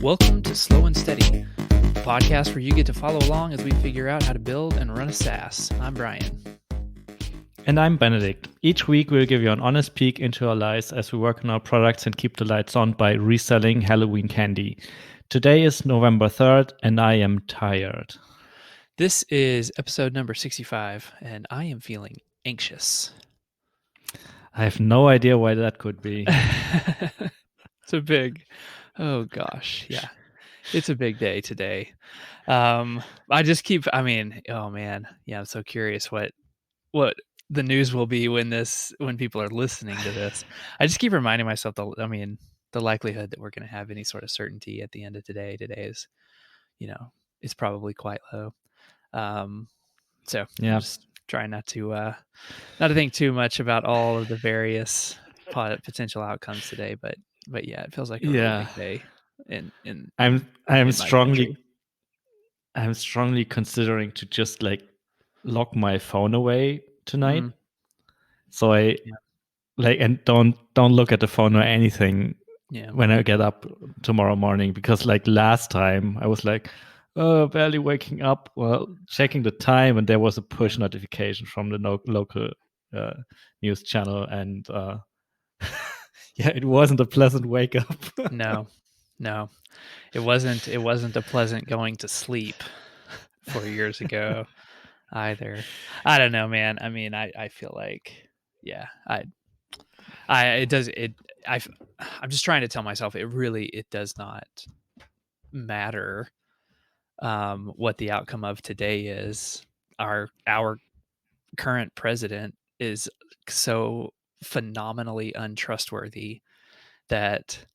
Welcome to Slow and Steady, a podcast where you get to follow along as we figure out how to build and run a SaaS. I'm Brian. And I'm Benedikt. Each week we'll give you an honest peek into our lives as we work on our products and keep the lights on by reselling Halloween candy. Today is November 3rd and I am tired. This is episode number 65 and I am feeling anxious. I have no idea why that could be. It's a big, oh gosh, yeah. It's a big day today. I'm so curious what the news will be when people are listening to this. I just keep reminding myself the likelihood that we're going to have any sort of certainty at the end of today is, is probably quite low. So yeah, I'm just trying not to think too much about all of the various potential outcomes today, but yeah, it feels like a really big day. I'm strongly considering to just lock my phone away tonight. So I and don't look at the phone or anything when I get up tomorrow morning, because last time I was barely waking up, checking the time, and there was a push notification from the local news channel, and it wasn't a pleasant wake up. No, it wasn't a pleasant going to sleep 4 years ago either. I don't know, man. I mean, I feel like, I'm just trying to tell myself it does not matter what the outcome of today is. Our current president is so phenomenally untrustworthy that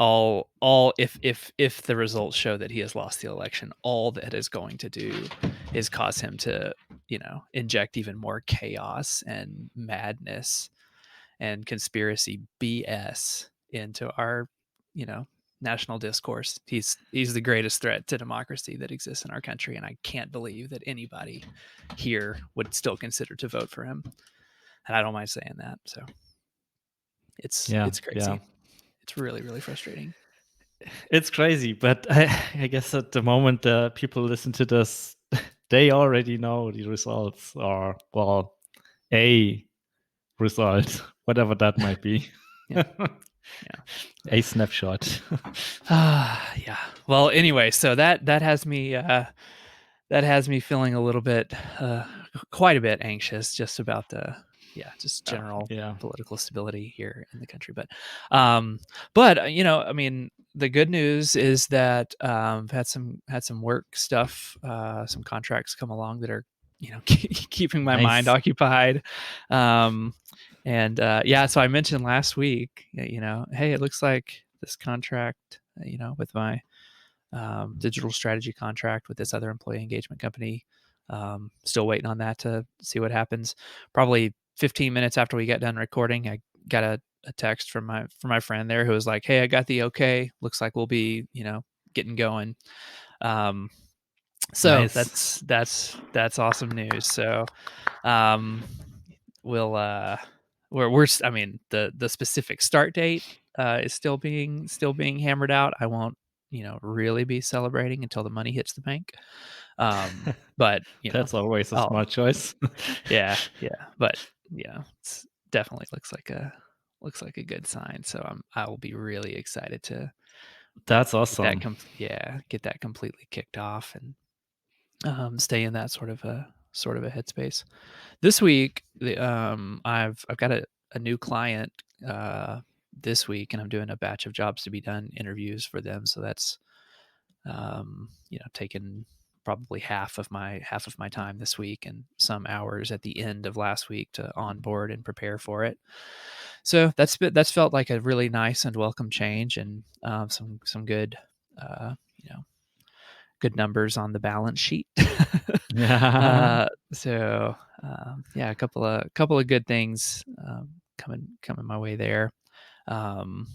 if the results show that he has lost the election, all that is going to do is cause him to, inject even more chaos and madness and conspiracy BS into our, national discourse. He's the greatest threat to democracy that exists in our country, and I can't believe that anybody here would still consider to vote for him. And I don't mind saying that. So it's crazy. Yeah. It's really, really frustrating. It's crazy, but I guess at the moment people listen to this, they already know the results, or a result, whatever that might be. Yeah. A snapshot. Yeah. Well, anyway, so that has me feeling a little bit, quite a bit anxious just about the general political stability here in the country. But the good news is that I've had some work stuff, some contracts come along that are, keeping my mind occupied. So I mentioned last week, hey, it looks like this contract, with my digital strategy contract with this other employee engagement company, still waiting on that to see what happens. Probably 15 minutes after we got done recording, I got a text from my friend there who was like, hey, I got the okay. Looks like we'll be, getting going. So nice. That's awesome news. So the specific start date is still being hammered out. I won't, really be celebrating until the money hits the bank. But that's always a smart choice. Yeah. But it's definitely looks like a good sign. So I will be really excited to. That's awesome. Get that completely kicked off and stay in that sort of a headspace. This week, I've got a new client this week, and I'm doing a batch of jobs to be done interviews for them. So that's taken probably half of my time this week and some hours at the end of last week to onboard and prepare for it. So that's felt like a really nice and welcome change, and some good good numbers on the balance sheet. A couple of good things coming my way there. And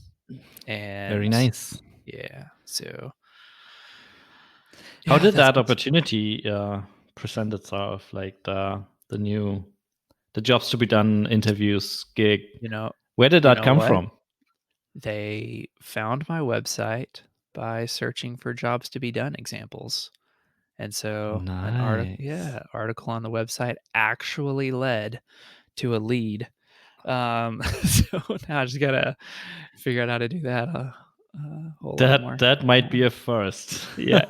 very nice. Yeah. So how did that opportunity present itself? Like the jobs to be done interviews gig. Where did that come from? They found my website. by searching for jobs to be done examples. And so Nice. article on the website actually led to a lead. So now I just gotta figure out how to do that a whole lot more. That might be a first. Yeah,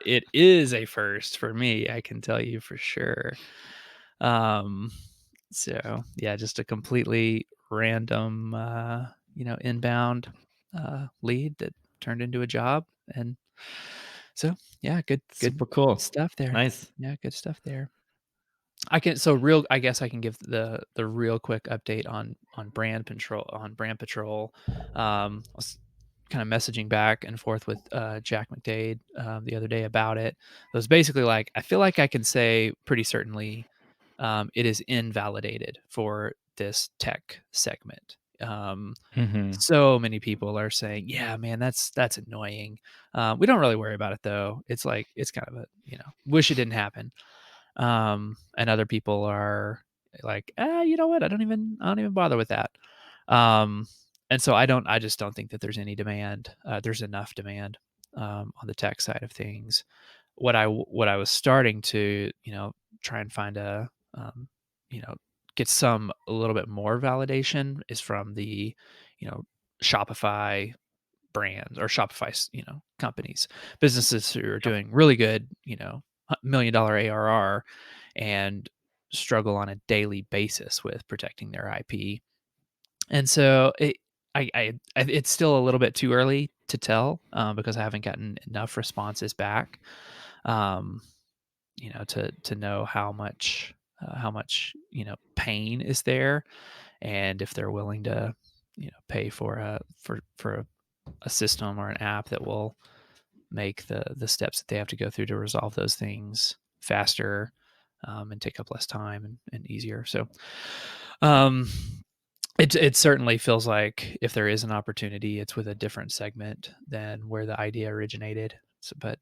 it is a first for me, I can tell you for sure. Um, so yeah, just a completely random, inbound lead that turned into a job, and so yeah, good Super cool. stuff there. Nice. Yeah, good stuff there. I guess I can give the real quick update on brand patrol. I was kind of messaging back and forth with Jack McDade the other day about it. It was basically like, I feel like I can say pretty certainly it is invalidated for this tech segment. Mhm. So many people are saying, yeah, man, that's annoying. We don't really worry about it though. It's like, it's kind of a, wish it didn't happen. And other people are like, you know what? I don't even bother with that. Um, and so I just don't think that there's any demand. There's enough demand on the tech side of things. What I was starting to, try and find um, you know, get some a little bit more validation is from the, you know, Shopify brands or Shopify, companies, businesses who are Yep. doing really good, $1 million ARR and struggle on a daily basis with protecting their IP. And so it's still a little bit too early to tell because I haven't gotten enough responses back, um, to know how much pain is there, and if they're willing to pay for a system or an app that will make the steps that they have to go through to resolve those things faster, and take up less time and easier. So um, it certainly feels like if there is an opportunity, it's with a different segment than where the idea originated. So, but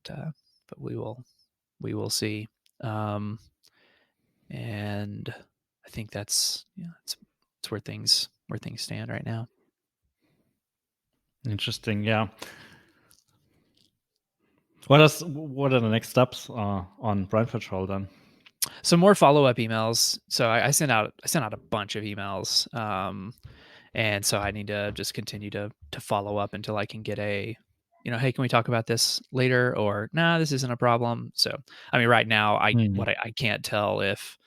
we will see. Um, and I think that's it's where things stand right now. Interesting. Yeah. What are the next steps on Brand Patrol then? Some more follow-up emails. So I sent out a bunch of emails, and so I need to just continue to follow up until I can get a, hey, can we talk about this later? Or nah, this isn't a problem. So I mean, right now, Mm. I can't tell if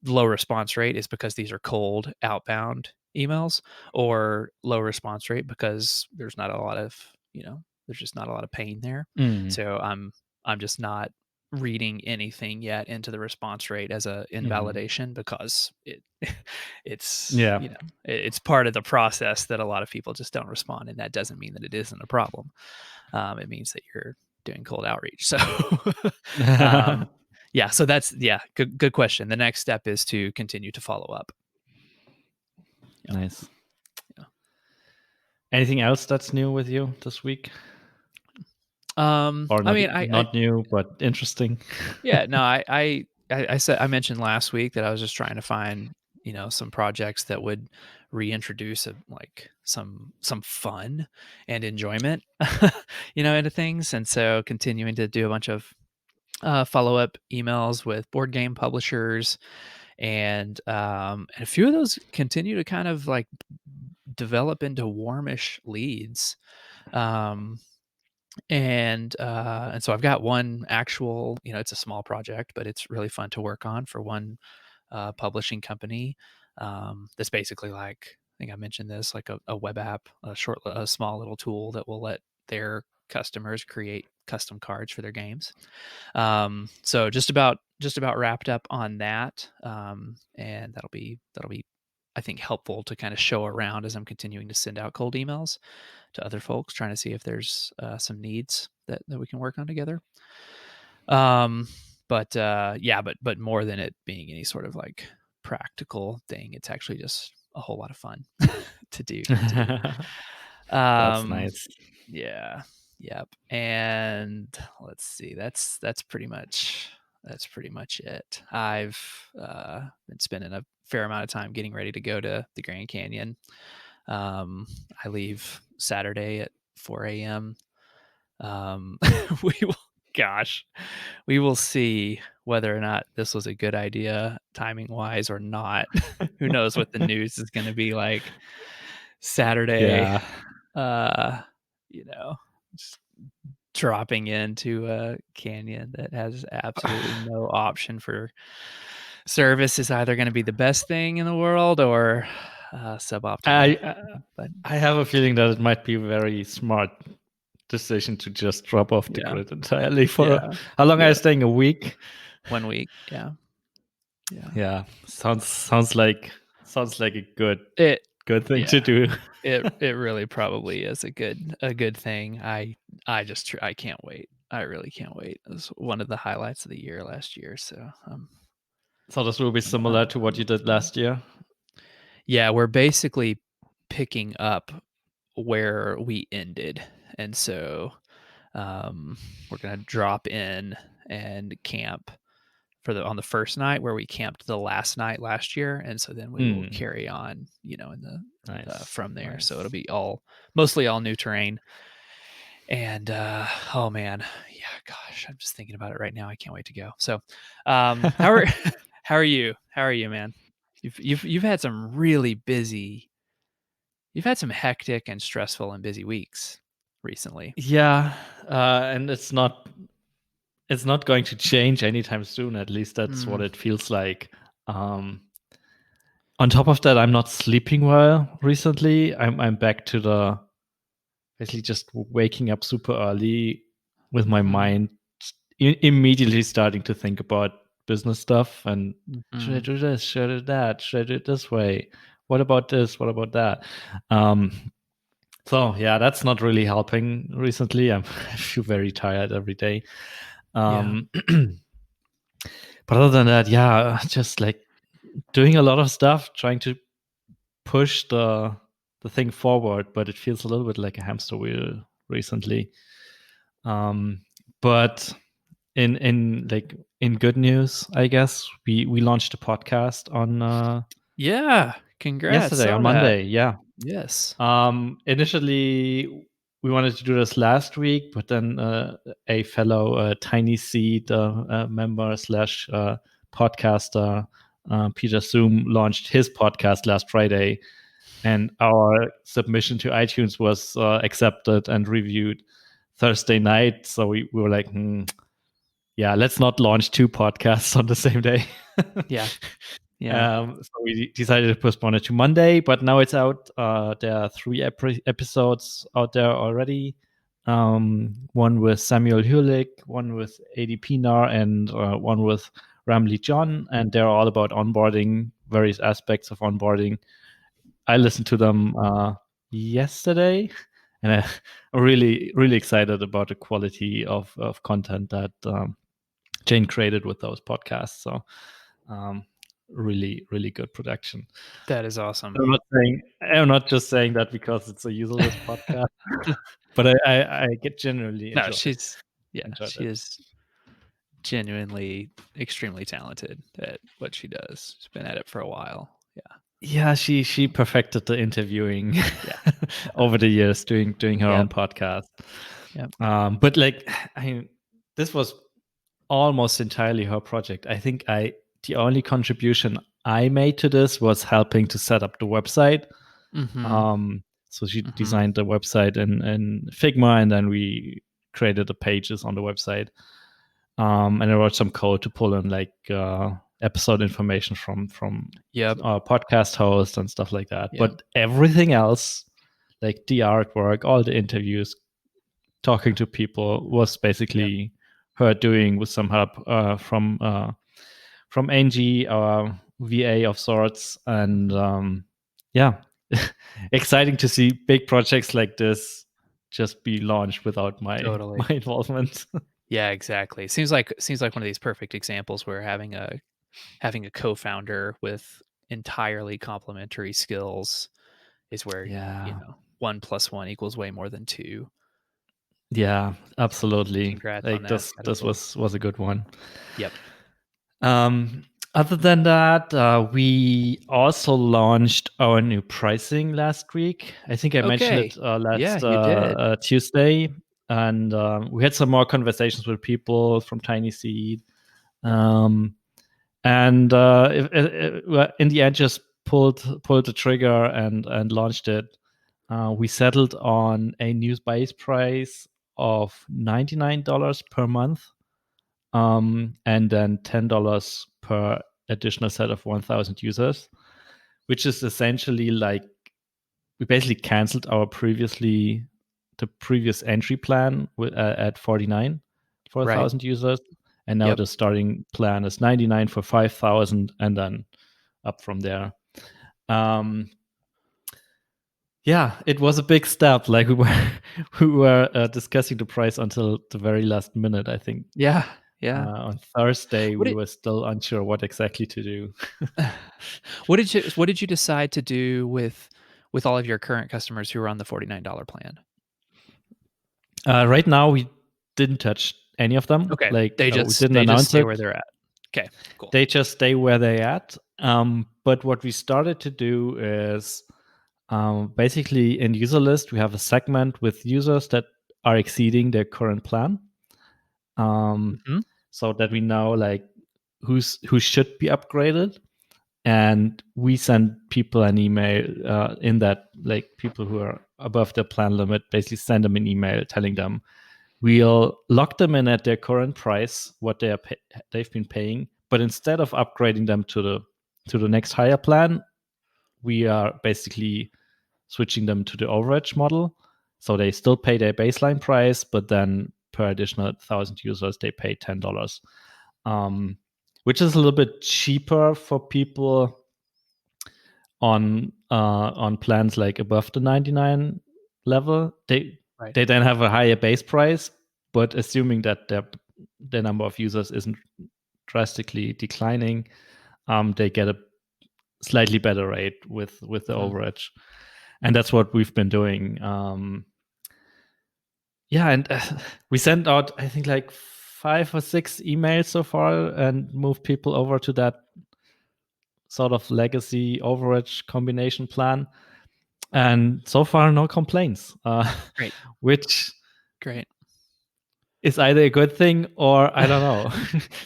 low response rate is because these are cold outbound emails, or low response rate because there's just not a lot of pain there. Mm. So I'm just not reading anything yet into the response rate as a Mhm. invalidation, because it's Yeah. it's part of the process that a lot of people just don't respond, and that doesn't mean that it isn't a problem. It means that you're doing cold outreach. So um, yeah, so that's, good question. The next step is to continue to follow up. Yep. Nice. Yeah. Anything else that's new with you this week? Or I not mean, I not new, but interesting? yeah, no, I said, I mentioned last week that I was just trying to find, some projects that would reintroduce some fun and enjoyment, into things. And so continuing to do a bunch of follow up emails with board game publishers, and a few of those continue to kind of like develop into warmish leads. Um, and so I've got one actual, it's a small project, but it's really fun to work on for one publishing company. That's basically like, I think I mentioned this, like a web app, a small little tool that will let their customers create custom cards for their games. So just about wrapped up on that, and that'll be I think helpful to kind of show around as I'm continuing to send out cold emails to other folks, trying to see if there's some needs that we can work on together. Um, but more than it being any sort of like practical thing, it's actually just a whole lot of fun to do. That's Um, nice. yeah, yep. And let's see, that's pretty much it. I've been spending a fair amount of time getting ready to go to the Grand Canyon. I leave Saturday at 4 a.m. we will, gosh, we will see whether or not this was a good idea timing wise or not. Who knows what the news is going to be like Saturday. Just dropping into a canyon that has absolutely no option for service is either going to be the best thing in the world or suboptimal. I have a feeling that it might be a very smart decision to just drop off the grid entirely for how long are you staying? A week? 1 week. Yeah. Sounds like a good thing to do. it really probably is a good thing. I can't wait. I really can't wait. It was one of the highlights of the year last year. So this will be similar to what you did last year? Yeah, we're basically picking up where we ended. And so we're going to drop in and camp on the first night where we camped the last night last year. And so then we will carry on, in the from there. So it'll be mostly all new terrain. And oh man, yeah, gosh, I'm just thinking about it right now. I can't wait to go. So how are you? How are you, man? You've had some really busy, you've had some hectic and stressful and busy weeks recently. Yeah, and it's not going to change anytime soon. At least that's what it feels like. On top of that, I'm not sleeping well recently. I'm back to basically just waking up super early with my mind immediately starting to think about business stuff and should I do this? Should I do that? Should I do it this way? What about this? What about that? So yeah, that's not really helping recently. I feel very tired every day. But other than that, yeah, just like doing a lot of stuff, trying to push the thing forward, but it feels a little bit like a hamster wheel recently. But in good news, I guess we launched a podcast on congrats yesterday on Monday. Yes. Initially we wanted to do this last week, but then a fellow Tiny Seed member slash podcaster, Peter Zoom, launched his podcast last Friday, and our submission to iTunes was accepted and reviewed Thursday night. So we were like, let's not launch 2 podcasts on the same day. So we decided to postpone it to Monday, but now it's out. There are 3 episodes out there already. One with Samuel Hulick, one with Adi Pinar, and one with Ramli John, and they're all about onboarding, various aspects of onboarding. I listened to them yesterday, and I'm really, really excited about the quality of content that Jane created with those podcasts. So really, really good production. That is awesome. I'm not just saying that because it's a useless podcast, but I get genuinely enjoy it. She is genuinely extremely talented at what she does. She's been at it for a while. Yeah, she perfected the interviewing over the years, doing her own podcast. But this was almost entirely her project. I think the only contribution I made to this was helping to set up the website. So she designed the website in Figma, and then we created the pages on the website. And I wrote some code to pull in episode information from our podcast host and stuff like that. But everything else, like the artwork, all the interviews, talking to people, was basically her doing with some help from Angie, our VA of sorts. And exciting to see big projects like this just be launched without my involvement. Yeah, exactly. Seems like one of these perfect examples where having a co-founder with entirely complementary skills is where 1 + 1 = way more than 2. Yeah, absolutely. Congrats on that. This was a good one. Yep. Other than that, we also launched our new pricing last week. I think I mentioned it last you did. Tuesday. and we had some more conversations with people from Tiny Seed, and in the end, just pulled the trigger and launched it. We settled on a new base price of $99 per month, and then $10 per additional set of 1,000 users, which is essentially like we basically canceled our previous entry plan at 49 for 1,000 users, and now the starting plan is 99 for 5,000, and then up from there. Yeah, it was a big step. Like we were discussing the price until the very last minute, I think. Yeah. On Thursday, we were still unsure what exactly to do. What did you decide to do with all of your current customers who are on the $49 plan? Right now, we didn't touch any of them. Okay, like they we didn't announce stay it. where they're at. Okay, cool. They just stay where they're at. But what we started to do is basically in user list, we have a segment with users that are exceeding their current plan. So that we know like who should be upgraded, and we send people an email in that, like people who are above the plan limit, basically send them an email telling them we'll lock them in at their current price, what they've been paying, but instead of upgrading them to the next higher plan, we are basically switching them to the overage model. So they still pay their baseline price, but then per additional 1,000 users, they pay $10, which is a little bit cheaper for people on plans like above the 99 level. They then have a higher base price, but assuming that their number of users isn't drastically declining, they get a slightly better rate with the overage. And that's what we've been doing. And we sent out, I think, like 5 or 6 emails so far and moved people over to that sort of legacy overage combination plan. And so far, no complaints. Great. Which great is either a good thing or I don't know.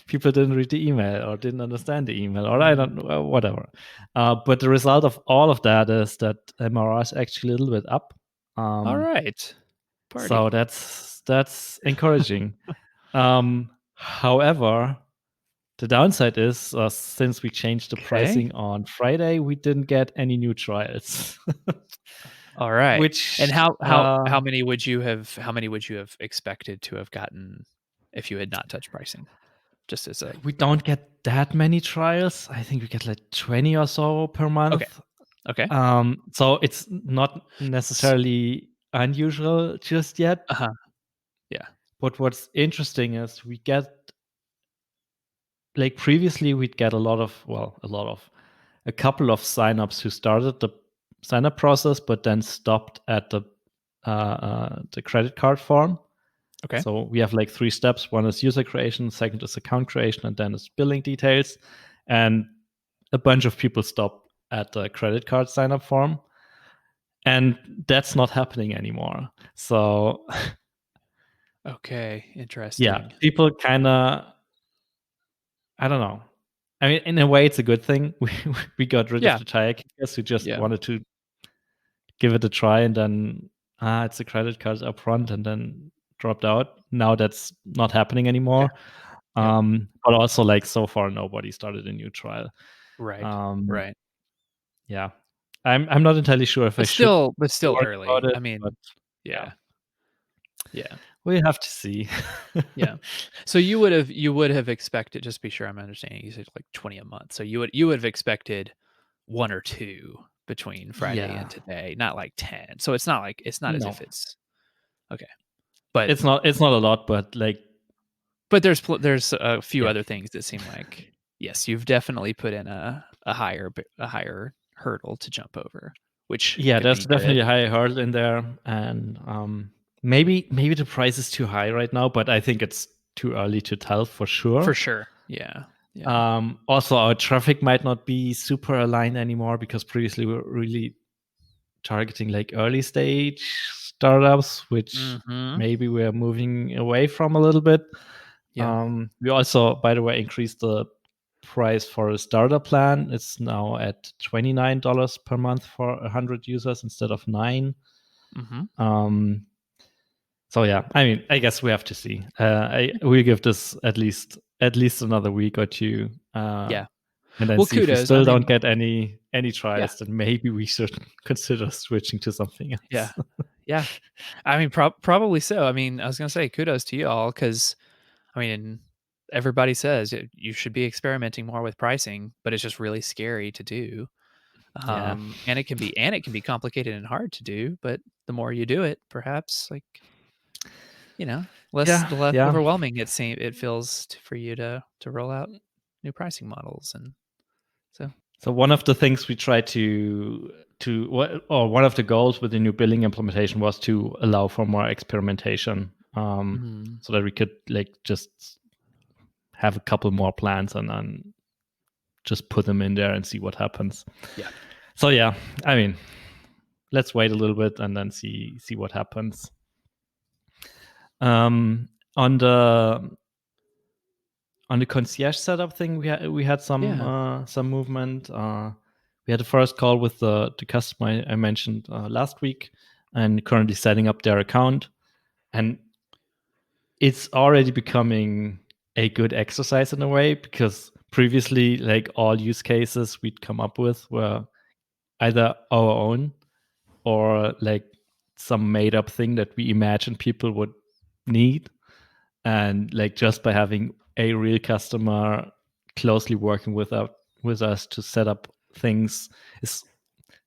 People didn't read the email or didn't understand the email, or I don't know, whatever. But the result of all of that is that MRR is actually a little bit up. All right. Party. So that's encouraging. However, the downside is since we changed the pricing on Friday, we didn't get any new trials. All right. Which and how many would you have expected to have gotten if you had not touched pricing? Just as we don't get that many trials. I think we get like 20 or so per month. Okay. So it's not necessarily unusual just yet. Yeah. But what's interesting is we get, like previously we'd get a couple of signups who started the sign-up process but then stopped at the credit card form. Okay. So we have like 3 steps. One is user creation, second is account creation, and then it's billing details. And a bunch of people stop at the credit card sign-up form. And that's not happening anymore. So okay, interesting. Yeah, people kind of, I don't know. I mean, in a way, it's a good thing. We got rid of the tire kickers who just wanted to give it a try, and then it's a credit card up front, and then dropped out. Now that's not happening anymore. But also, like so far, nobody started a new trial. Right. Yeah, I'm not entirely sure if but still early. I mean, yeah. We have to see. Yeah. So you would have expected, just to be sure I'm understanding, you said like 20 a month. So you would have expected 1 or 2 between Friday and today, not like 10. So it's not as if it's okay. But it's not a lot, but like there's a few other things that seem like yes, you've definitely put in a higher hurdle to jump over, which there's definitely a higher hurdle in there. And maybe the price is too high right now, but I think it's too early to tell for sure. For sure. Yeah. Also, our traffic might not be super aligned anymore because previously we were really targeting like early stage startups, which maybe we're moving away from a little bit. We also, by the way, increased the price for a starter plan. It's now at $29 per month for 100 users instead of 9. So yeah, I mean, I guess we have to see. We'll give this at least another week or two. And then see kudos. If we still don't get any tries, then maybe we should consider switching to something else. Yeah. I mean, probably so. I mean, I was going to say kudos to you all because, I mean, everybody says you should be experimenting more with pricing, but it's just really scary to do. And it can be complicated and hard to do, but the more you do it, perhaps less overwhelming it feels for you to roll out new pricing models. And so one of the things we try to one of the goals with the new billing implementation was to allow for more experimentation, so that we could just have a couple more plans and then just put them in there and see what happens. So yeah, I mean, let's wait a little bit and then see what happens. On the concierge setup thing, we had some movement. We had the first call with the customer I mentioned last week, and currently setting up their account, and it's already becoming a good exercise in a way, because previously, all use cases we'd come up with were either our own or some made up thing that we imagined people would need. And just by having a real customer closely working with us to set up things is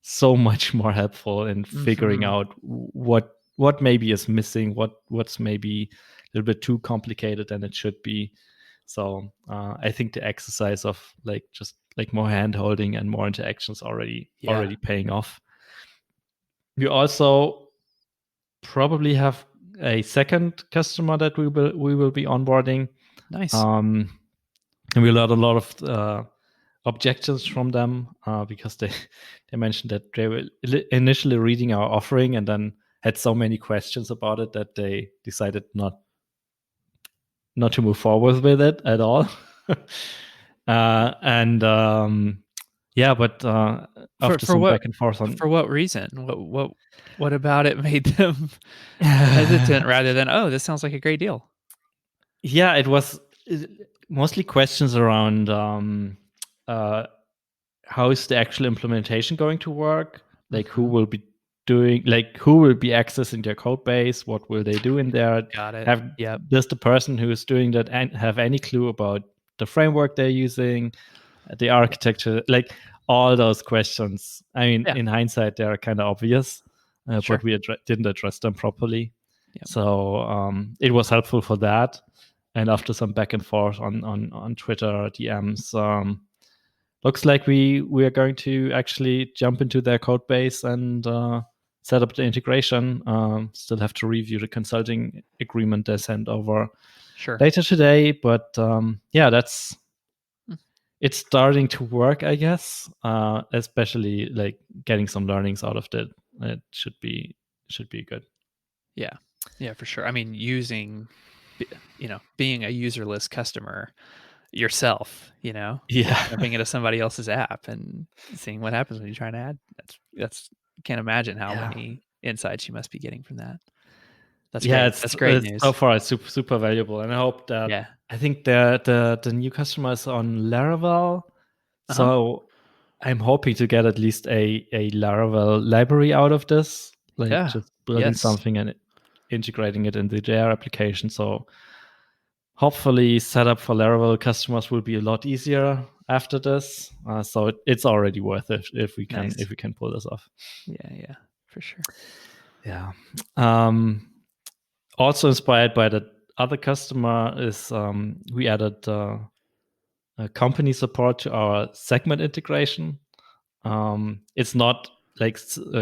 so much more helpful in figuring out what maybe is missing, what's maybe a little bit too complicated than it should be. So I think the exercise of just more hand holding and more interactions already paying off. We also probably have a second customer that we will be onboarding. Nice. And we learned a lot of objections from them because they mentioned that they were initially reading our offering and then had so many questions about it that they decided not to move forward with it at all. But after some back and forth on, for what reason? What about it made them hesitant rather than, oh, this sounds like a great deal? Yeah, it was mostly questions around how is the actual implementation going to work? Who will be doing, who will be accessing their code base? What will they do in there? Got it. Does the person who is doing that have any clue about the framework they're using, the architecture, all those questions? I mean, in hindsight, they are kind of obvious, but we didn't address them properly. So it was helpful for that. And after some back and forth on Twitter DMs, looks like we are going to actually jump into their code base and set up the integration. Still have to review the consulting agreement they sent over later today. But it's starting to work, I guess. Especially getting some learnings out of it. It should be good. Yeah, for sure. I mean, being a userless customer yourself, jumping into somebody else's app and seeing what happens when you try to add. That's can't imagine how many insights you must be getting from that. That's great. That's great news. So far, it's super valuable, and I hope that I think the new customer is on Laravel, so I'm hoping to get at least a Laravel library out of this, just building something and integrating it into their application. So hopefully setup for Laravel customers will be a lot easier after this. So it's already worth it if we can pull this off. Yeah, for sure. Yeah. Also inspired by the other customer is we added company support to our segment integration. It's not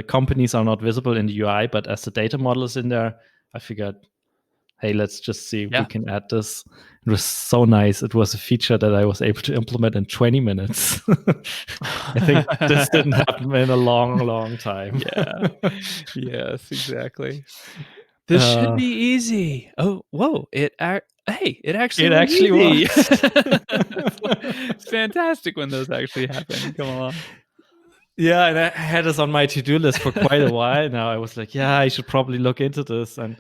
companies are not visible in the UI, but as the data model is in there, I figured hey, let's just see if we can add this. It was so nice. It was a feature that I was able to implement in 20 minutes. I think this didn't happen in a long time. Yes, exactly. This should be easy. Oh, whoa! It actually was. It's fantastic when those actually happen. Come along. Yeah, and I had this on my to-do list for quite a while now. I was like, yeah, I should probably look into this. And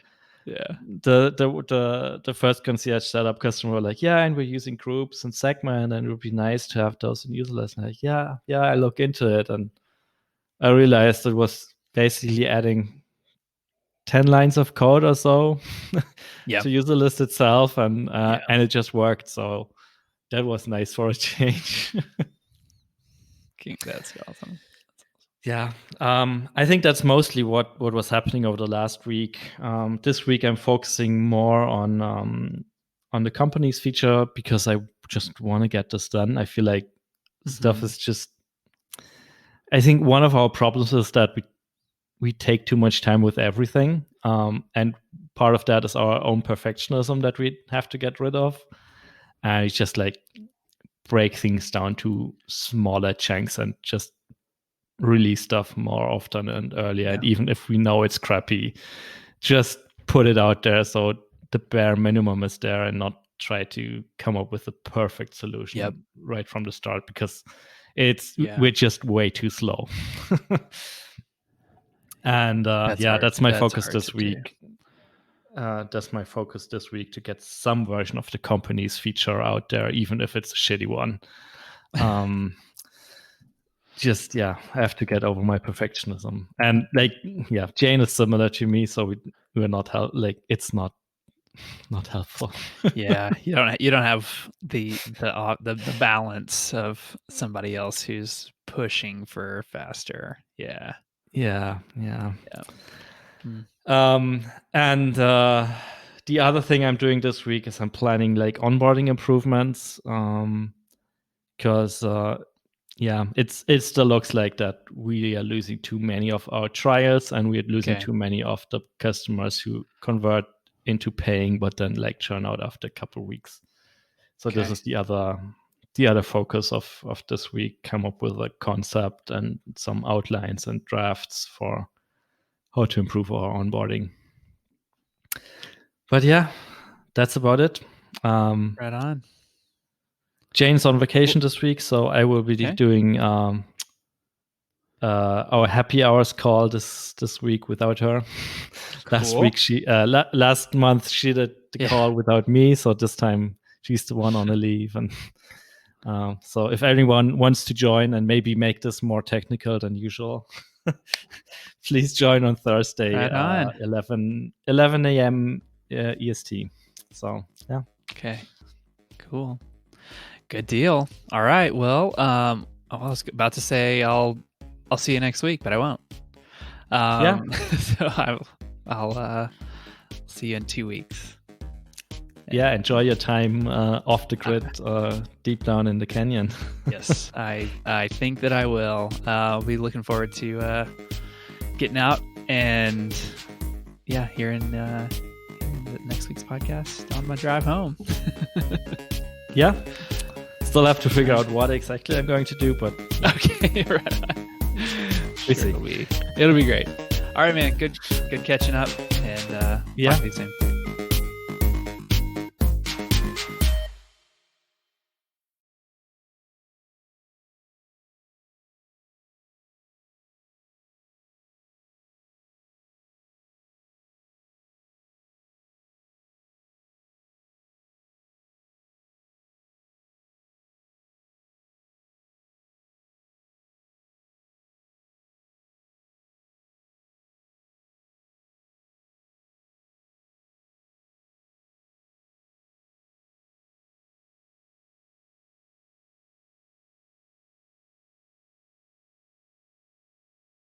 the first concierge setup customer were like, yeah, and we're using groups and segment, and it would be nice to have those in user list. And I'm like, yeah, I look into it, and I realized it was basically adding 10 lines of code or so to user list itself, and it just worked. So that was nice for a change. That's awesome. Yeah, I think that's mostly what was happening over the last week. This week, I'm focusing more on the company's feature because I just want to get this done. I feel like stuff is just. I think one of our problems is that we take too much time with everything, and part of that is our own perfectionism that we have to get rid of. And it's just like break things down to smaller chunks and just release stuff more often and earlier. And even if we know it's crappy, just put it out there so the bare minimum is there, and not try to come up with the perfect solution right from the start, because we're just way too slow. And that's my focus this week. That's my focus this week, to get some version of the company's feature out there, even if it's a shitty one. I have to get over my perfectionism. And Jane is similar to me, so we're not it's not helpful. You don't have the balance of somebody else who's pushing for faster. And the other thing I'm doing this week is I'm planning onboarding improvements, because it still looks like that we are losing too many of our trials, and we're losing too many of the customers who convert into paying but then churn out after a couple of weeks. So this is the other focus of this week. Come up with a concept and some outlines and drafts for how to improve our onboarding. But that's about it. Right on. Jane's on vacation this week, so I will be doing our happy hours call this week without her. Cool. Last month she did the call without me, so this time she's the one on a leave. And so if anyone wants to join and maybe make this more technical than usual, please join on Thursday, 11 a.m. EST. So okay, cool, good deal. All right, well, I was about to say I'll see you next week, but I won't. So I'll see you in 2 weeks. Enjoy your time off the grid, deep down in the canyon. Yes, I think that I will. I'll be looking forward to getting out and hearing the next week's podcast on my drive home. Still have to figure out what exactly I'm going to do, but okay, right on. It'll be great. All right, man. Good catching up, and talk to you soon.